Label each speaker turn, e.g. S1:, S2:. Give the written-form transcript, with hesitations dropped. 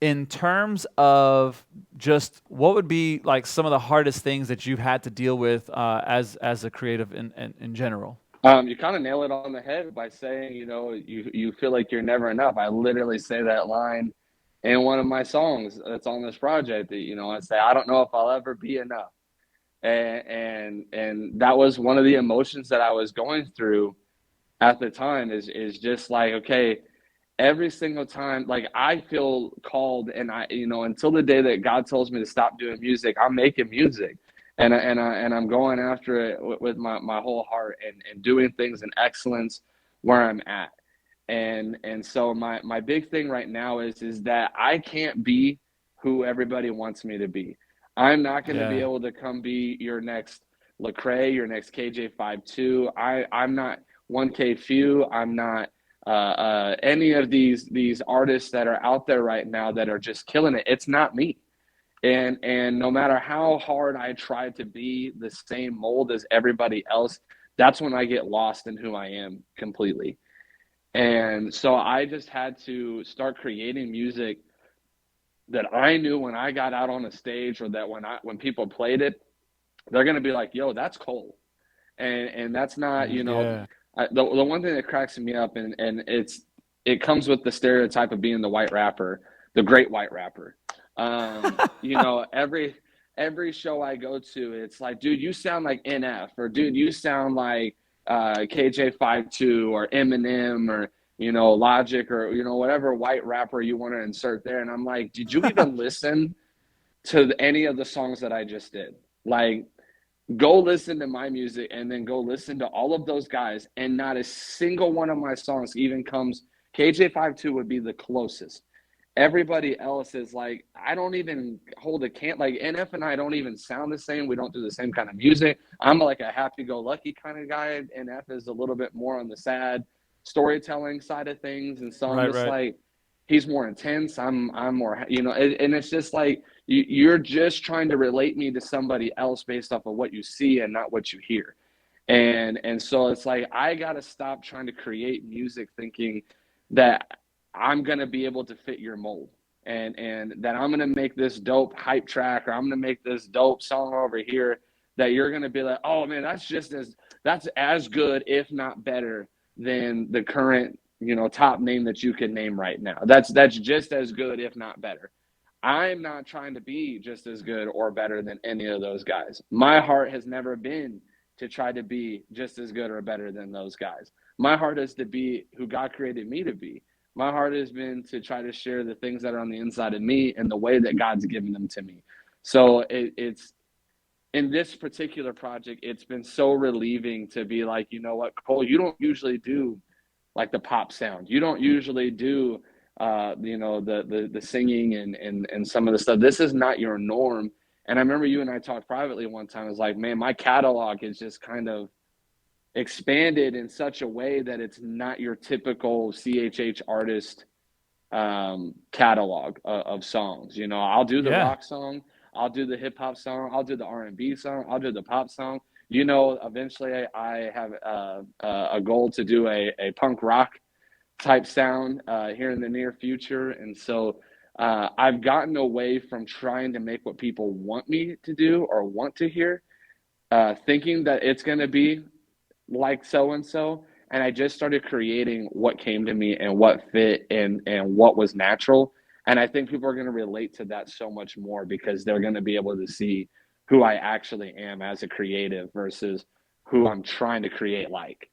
S1: in terms of just what would be like some of the hardest things that you've had to deal with as a creative in general?
S2: You kind of nail it on the head by saying, you feel like you're never enough. I literally say that line in one of my songs that's on this project. That I say, I don't know if I'll ever be enough, and that was one of the emotions that I was going through at the time. Is just like, okay, every single time, like I feel called, and until the day that God tells me to stop doing music, I'm making music, and I'm going after it with my whole heart, and doing things in excellence where I'm at. And so my big thing right now is that I can't be who everybody wants me to be. I'm not going to be
S1: Yeah.
S2: able to come be your next Lecrae, your next KJ52. I'm not 1K Few. I'm not any of these artists that are out there right now that are just killing it. It's not me. And no matter how hard I try to be the same mold as everybody else, that's when I get lost in who I am completely. And so I just had to start creating music that I knew when I got out on a stage, or that when people played it, they're gonna be like, "Yo, that's Cole," and that's not,
S1: Yeah.
S2: the one thing that cracks me up, and it comes with the stereotype of being the white rapper, the great white rapper. Every show I go to, it's like, dude, you sound like NF, or dude, you sound like KJ52 or Eminem, or Logic, or whatever white rapper you want to insert there. And I'm like, did you even listen to any of the songs that I just did? Like, go listen to my music, and then go listen to all of those guys, and not a single one of my songs even comes. KJ52 would be the closest. Everybody else is like, I don't even hold a can. Like, NF and I don't even sound the same. We don't do the same kind of music. I'm like a happy-go-lucky kind of guy. NF is a little bit more on the sad storytelling side of things, and so I'm
S1: Right.
S2: just
S1: Right.
S2: like, he's more intense. I'm more, and it's just like, you're just trying to relate me to somebody else based off of what you see and not what you hear. And so it's like, I got to stop trying to create music thinking that I'm going to be able to fit your mold, and that I'm going to make this dope hype track, or I'm going to make this dope song over here that you're going to be like, "Oh man, that's as good if not better than the current, top name that you can name right now. That's just as good if not better." I'm not trying to be just as good or better than any of those guys. My heart has never been to try to be just as good or better than those guys. My heart is to be who God created me to be. My heart has been to try to share the things that are on the inside of me in the way that God's given them to me. So it's in this particular project, it's been so relieving to be like, you know what, Cole, you don't usually do like the pop sound. You don't usually do the singing and some of the stuff. This is not your norm. And I remember you and I talked privately one time. It was like, man, my catalog is just kind of expanded in such a way that it's not your typical CHH artist catalog of songs. I'll do the
S1: Yeah.
S2: rock song, I'll do the hip hop song, I'll do the R&B song, I'll do the pop song. Eventually I have a goal to do a punk rock type sound here in the near future. And so I've gotten away from trying to make what people want me to do or want to hear, thinking that it's going to be like so and so. And I just started creating what came to me and what fit and what was natural. And I think people are going to relate to that so much more, because they're going to be able to see who I actually am as a creative versus who I'm trying to create like.